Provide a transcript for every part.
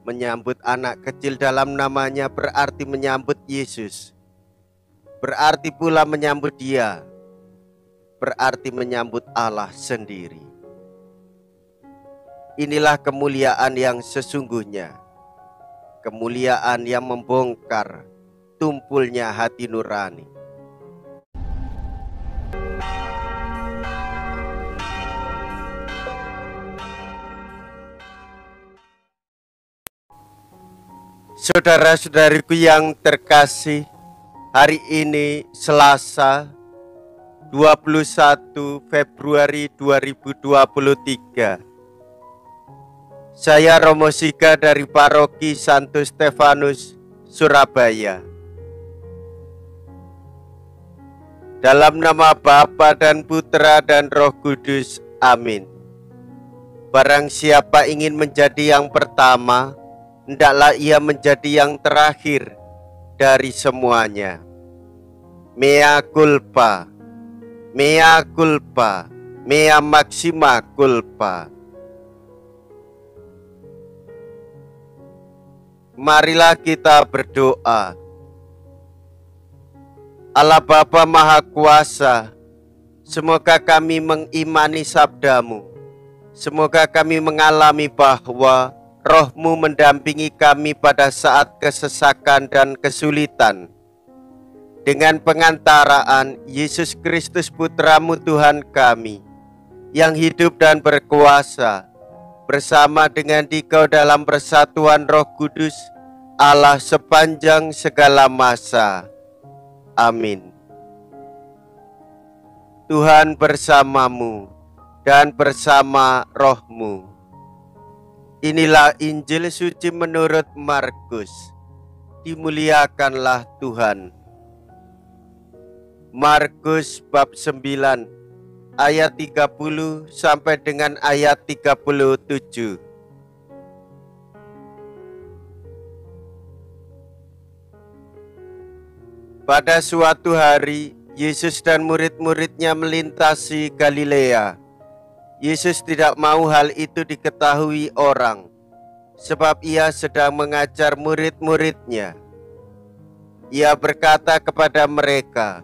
Menyambut anak kecil dalam namanya berarti menyambut Yesus. Berarti pula menyambut Dia. Berarti menyambut Allah sendiri. Inilah kemuliaan yang sesungguhnya. Kemuliaan yang membongkar tumpulnya hati nurani. Saudara-saudariku yang terkasih, hari ini Selasa 21 Februari 2023. Saya Romo Siga dari Paroki Santo Stefanus, Surabaya. Dalam nama Bapa dan Putra dan Roh Kudus, amin. Barang siapa ingin menjadi yang pertama, hendaklah ia menjadi yang terakhir dari semuanya. Mea culpa, mea culpa, mea maxima culpa. Marilah kita berdoa. Allah Bapa Maha Kuasa, semoga kami mengimani sabda-Mu. Semoga kami mengalami bahwa Roh-Mu mendampingi kami pada saat kesesakan dan kesulitan. Dengan pengantaraan Yesus Kristus Putra-Mu Tuhan kami, yang hidup dan berkuasa, bersama dengan Dikau dalam persatuan Roh Kudus, Allah sepanjang segala masa. Amin. Tuhan bersamamu dan bersama Roh-Mu. Inilah Injil suci menurut Markus. Dimuliakanlah Tuhan. Markus bab 9 ayat 30 sampai dengan ayat 37. Pada suatu hari, Yesus dan murid-muridnya melintasi Galilea. Yesus tidak mau hal itu diketahui orang, sebab ia sedang mengajar murid-muridnya. Ia berkata kepada mereka,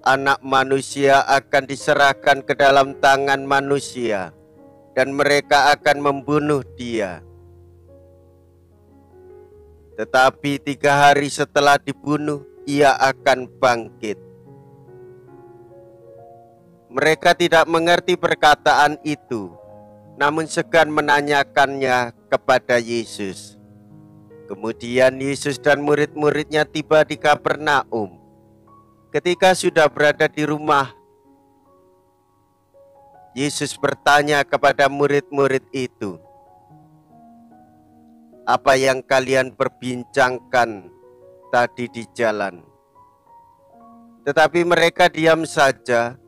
Anak manusia akan diserahkan ke dalam tangan manusia, dan mereka akan membunuh Dia. Tetapi 3 hari setelah dibunuh, Ia akan bangkit. Mereka tidak mengerti perkataan itu, namun segan menanyakannya kepada Yesus. Kemudian Yesus dan murid-muridnya tiba di Kapernaum. Ketika sudah berada di rumah, Yesus bertanya kepada murid-murid itu, "Apa yang kalian perbincangkan tadi di jalan?" Tetapi mereka diam saja,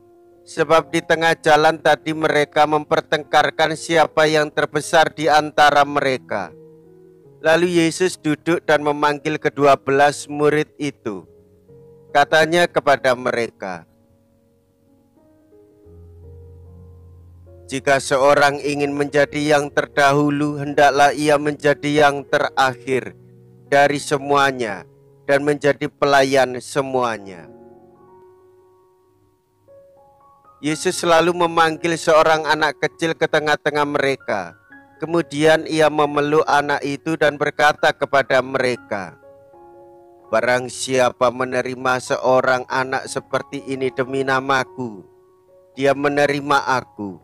sebab di tengah jalan tadi mereka mempertengkarkan siapa yang terbesar di antara mereka. Lalu Yesus duduk dan memanggil ke-12 murid itu. Katanya kepada mereka, "Jika seorang ingin menjadi yang terdahulu, hendaklah ia menjadi yang terakhir dari semuanya dan menjadi pelayan semuanya." Yesus selalu memanggil seorang anak kecil ke tengah-tengah mereka. Kemudian ia memeluk anak itu dan berkata kepada mereka, "Barang siapa menerima seorang anak seperti ini demi namaku, dia menerima aku.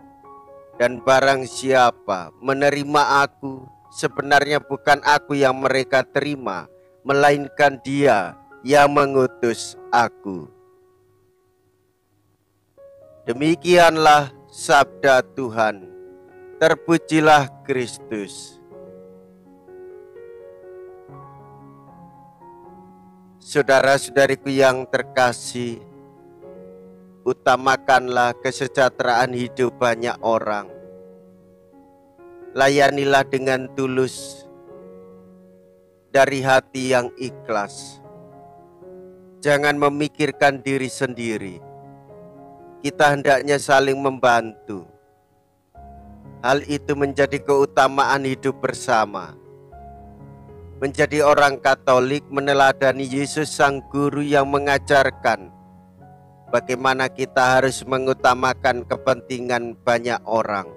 Dan barang siapa menerima aku, sebenarnya bukan aku yang mereka terima, melainkan Dia yang mengutus aku." Demikianlah sabda Tuhan. Terpujilah Kristus. Saudara-saudariku yang terkasih, utamakanlah kesejahteraan hidup banyak orang. Layanilah dengan tulus, dari hati yang ikhlas. Jangan memikirkan diri sendiri. Kita hendaknya saling membantu. Hal itu menjadi keutamaan hidup bersama. Menjadi orang Katolik meneladani Yesus Sang Guru yang mengajarkan bagaimana kita harus mengutamakan kepentingan banyak orang.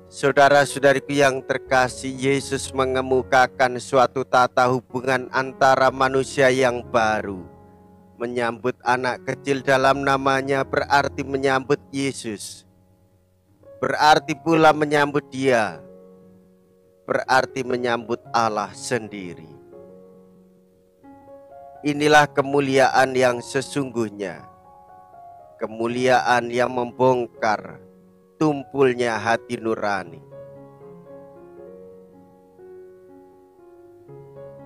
Saudara-saudariku yang terkasih, Yesus mengemukakan suatu tata hubungan antara manusia yang baru. Menyambut anak kecil dalam namanya berarti menyambut Yesus. Berarti pula menyambut Dia. Berarti menyambut Allah sendiri. Inilah kemuliaan yang sesungguhnya. Kemuliaan yang membongkar tumpulnya hati nurani.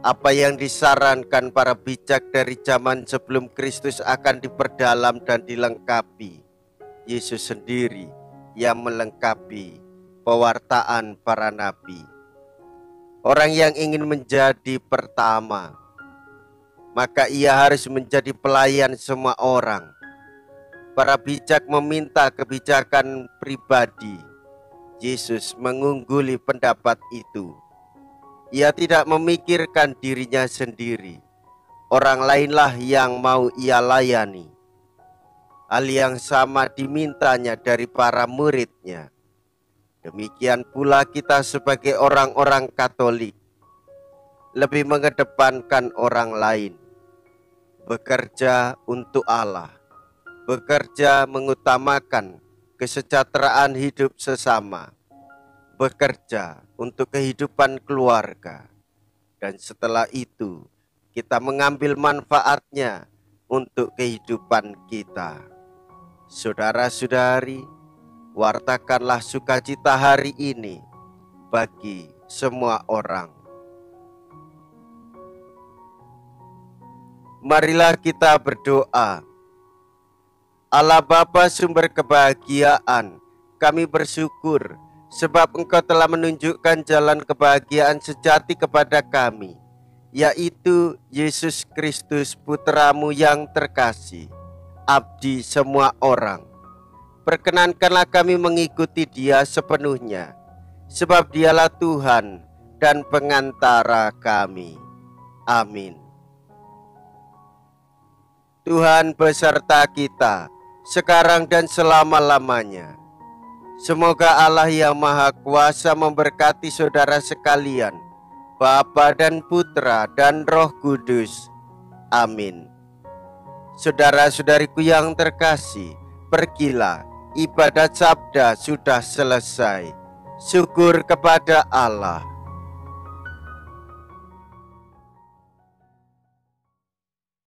Apa yang disarankan para bijak dari zaman sebelum Kristus akan diperdalam dan dilengkapi. Yesus sendiri yang melengkapi pewartaan para nabi. Orang yang ingin menjadi pertama, maka ia harus menjadi pelayan semua orang. Para bijak meminta kebijakan pribadi. Yesus mengungguli pendapat itu. Ia tidak memikirkan dirinya sendiri. Orang lainlah yang mau ia layani. Hal yang sama dimintanya dari para muridnya. Demikian pula kita sebagai orang-orang Katolik lebih mengedepankan orang lain, bekerja untuk Allah, bekerja mengutamakan kesejahteraan hidup sesama, bekerja untuk kehidupan keluarga, dan setelah itu kita mengambil manfaatnya untuk kehidupan kita. Saudara-saudari, wartakanlah sukacita hari ini bagi semua orang. Marilah kita berdoa. Allah Bapa sumber kebahagiaan, kami bersyukur sebab Engkau telah menunjukkan jalan kebahagiaan sejati kepada kami, yaitu Yesus Kristus Putra-Mu yang terkasih, abdi semua orang. Perkenankanlah kami mengikuti Dia sepenuhnya, sebab Dialah Tuhan dan pengantara kami. Amin. Tuhan beserta kita, sekarang dan selama-lamanya. Semoga Allah yang Maha Kuasa memberkati saudara sekalian, Bapa dan Putra dan Roh Kudus. Amin. Saudara-saudariku yang terkasih, pergilah, ibadat sabda sudah selesai. Syukur kepada Allah.